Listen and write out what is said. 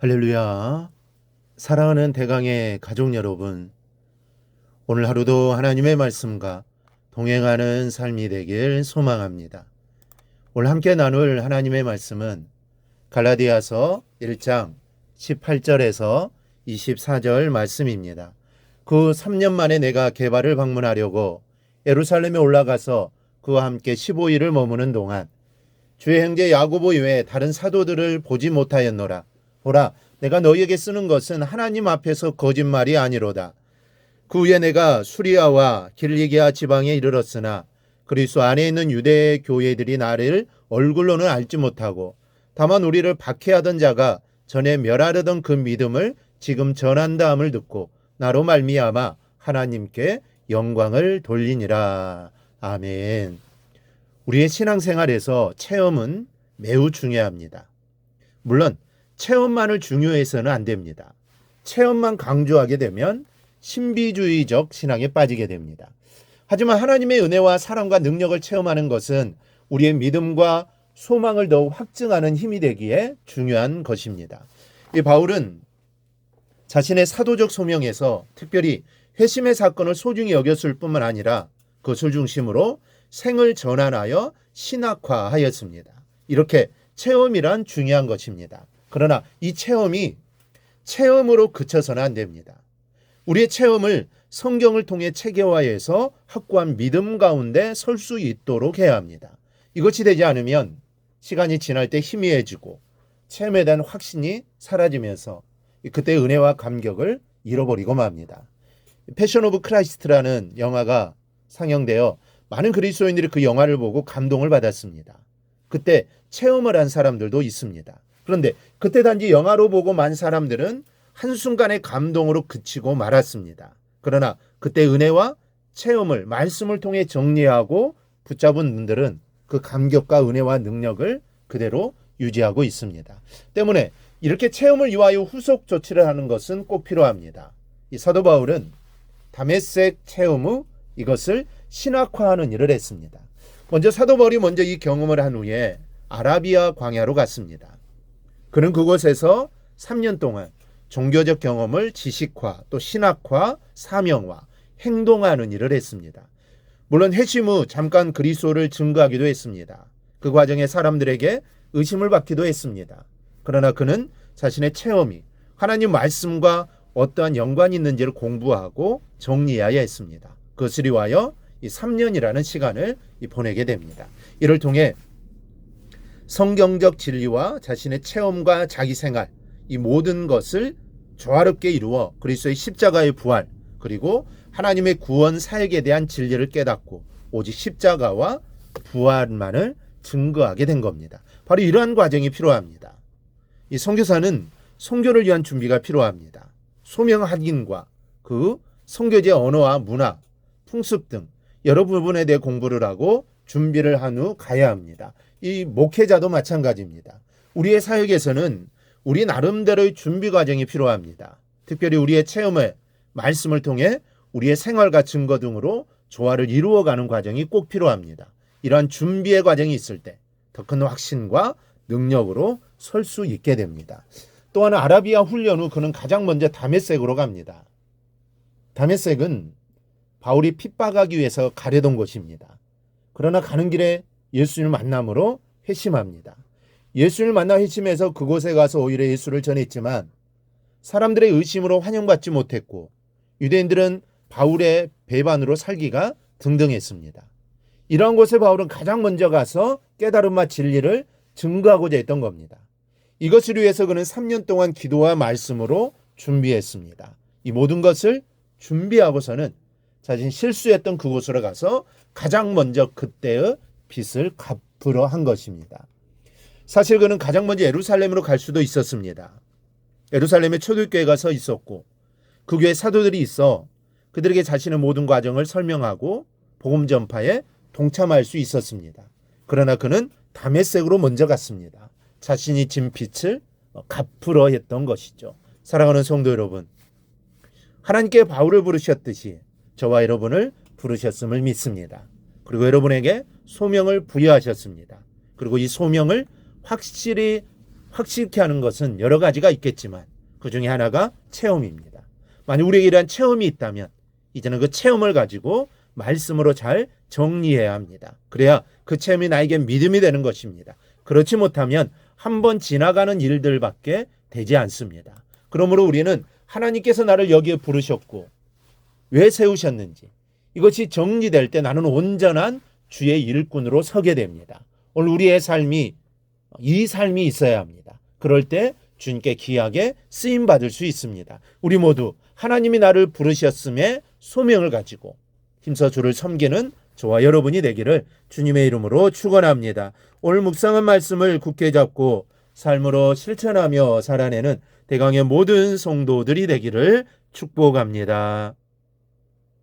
할렐루야. 사랑하는 대강의 가족 여러분, 오늘 하루도 하나님의 말씀과 동행하는 삶이 되길 소망합니다. 오늘 함께 나눌 하나님의 말씀은 갈라디아서 1장 18절에서 24절 말씀입니다. 그 3년 만에 내가 게바를 방문하려고 예루살렘에 올라가서 그와 함께 15일을 머무는 동안 주의 형제 야고보 외에 다른 사도들을 보지 못하였노라. 보라, 내가 너희에게 쓰는 것은 하나님 앞에서 거짓말이 아니로다. 그 후에 내가 수리아와 길리기아 지방에 이르렀으나 그리스도 안에 있는 유대 교회들이 나를 얼굴로는 알지 못하고 다만 우리를 박해하던 자가 전에 멸하려던 그 믿음을 지금 전한다함을 듣고 나로 말미암아 하나님께 영광을 돌리니라. 아멘. 우리의 신앙생활에서 체험은 매우 중요합니다. 물론 체험만을 중요해서는 안 됩니다. 체험만 강조하게 되면 신비주의적 신앙에 빠지게 됩니다. 하지만 하나님의 은혜와 사랑과 능력을 체험하는 것은 우리의 믿음과 소망을 더욱 확증하는 힘이 되기에 중요한 것입니다. 이 바울은 자신의 사도적 소명에서 특별히 회심의 사건을 소중히 여겼을 뿐만 아니라 그것을 중심으로 생을 전환하여 신학화하였습니다. 이렇게 체험이란 중요한 것입니다. 그러나 이 체험이 체험으로 그쳐서는 안 됩니다. 우리의 체험을 성경을 통해 체계화해서 확고한 믿음 가운데 설 수 있도록 해야 합니다. 이것이 되지 않으면 시간이 지날 때 희미해지고 체험에 대한 확신이 사라지면서 그때 은혜와 감격을 잃어버리고 맙니다. 패션 오브 크라이스트라는 영화가 상영되어 많은 그리스도인들이 그 영화를 보고 감동을 받았습니다. 그때 체험을 한 사람들도 있습니다. 그런데 그때 단지 영화로 보고 만 사람들은 한순간의 감동으로 그치고 말았습니다. 그러나 그때 은혜와 체험을 말씀을 통해 정리하고 붙잡은 분들은 그 감격과 은혜와 능력을 그대로 유지하고 있습니다. 때문에 이렇게 체험을 위하여 후속 조치를 하는 것은 꼭 필요합니다. 이 사도 바울은 다메섹 체험 후 이것을 신학화하는 일을 했습니다. 먼저 사도 바울이 먼저 이 경험을 한 후에 아라비아 광야로 갔습니다. 그는 그곳에서 3년 동안 종교적 경험을 지식화, 또 신학화, 사명화, 행동하는 일을 했습니다. 물론 회심 후 잠깐 그리스도를 증거하기도 했습니다. 그 과정에 사람들에게 의심을 받기도 했습니다. 그러나 그는 자신의 체험이 하나님 말씀과 어떠한 연관이 있는지를 공부하고 정리해야 했습니다. 그것을 위하여 이 3년이라는 시간을 보내게 됩니다. 이를 통해 성경적 진리와 자신의 체험과 자기 생활, 이 모든 것을 조화롭게 이루어 그리스도의 십자가의 부활, 그리고 하나님의 구원 사역에 대한 진리를 깨닫고 오직 십자가와 부활만을 증거하게 된 겁니다. 바로 이러한 과정이 필요합니다. 이 선교사는 선교를 위한 준비가 필요합니다. 소명 확인과 그 선교지의 언어와 문화, 풍습 등 여러 부분에 대해 공부를 하고 준비를 한 후 가야 합니다. 이 목회자도 마찬가지입니다. 우리의 사역에서는 우리 나름대로의 준비 과정이 필요합니다. 특별히 우리의 체험을 말씀을 통해 우리의 생활과 증거 등으로 조화를 이루어가는 과정이 꼭 필요합니다. 이러한 준비의 과정이 있을 때 더 큰 확신과 능력으로 설 수 있게 됩니다. 또한 아라비아 훈련 후 그는 가장 먼저 다메섹으로 갑니다. 다메섹은 바울이 핍박하기 위해서 가려던 곳입니다. 그러나 가는 길에 예수님을 만남으로 회심합니다. 예수님을 만나 회심해서 그곳에 가서 오히려 예수를 전했지만 사람들의 의심으로 환영받지 못했고 유대인들은 바울의 배반으로 살기가 등등했습니다. 이러한 곳에 바울은 가장 먼저 가서 깨달음과 진리를 증거하고자 했던 겁니다. 이것을 위해서 그는 3년 동안 기도와 말씀으로 준비했습니다. 이 모든 것을 준비하고서는 자신이 실수했던 그곳으로 가서 가장 먼저 그때의 빚을 갚으러 한 것입니다. 사실 그는 가장 먼저 예루살렘으로 갈 수도 있었습니다. 예루살렘에 초대교회가 서 있었고 그 교회 사도들이 있어 그들에게 자신의 모든 과정을 설명하고 복음 전파에 동참할 수 있었습니다. 그러나 그는 다메섹으로 먼저 갔습니다. 자신이 진 빚을 갚으러 했던 것이죠. 사랑하는 성도 여러분, 하나님께 바울을 부르셨듯이 저와 여러분을 부르셨음을 믿습니다. 그리고 여러분에게 소명을 부여하셨습니다. 그리고 이 소명을 확실히 확실히 하는 것은 여러 가지가 있겠지만 그 중에 하나가 체험입니다. 만약 우리에게 이러한 체험이 있다면 이제는 그 체험을 가지고 말씀으로 잘 정리해야 합니다. 그래야 그 체험이 나에게 믿음이 되는 것입니다. 그렇지 못하면 한번 지나가는 일들밖에 되지 않습니다. 그러므로 우리는 하나님께서 나를 여기에 부르셨고 왜 세우셨는지 이것이 정리될 때 나는 온전한 주의 일꾼으로 서게 됩니다. 오늘 우리의 삶이 이 삶이 있어야 합니다. 그럴 때 주님께 귀하게 쓰임받을 수 있습니다. 우리 모두 하나님이 나를 부르셨음에 소명을 가지고 힘써 주를 섬기는 저와 여러분이 되기를 주님의 이름으로 축원합니다. 오늘 묵상한 말씀을 굳게 잡고 삶으로 실천하며 살아내는 대강의 모든 성도들이 되기를 축복합니다.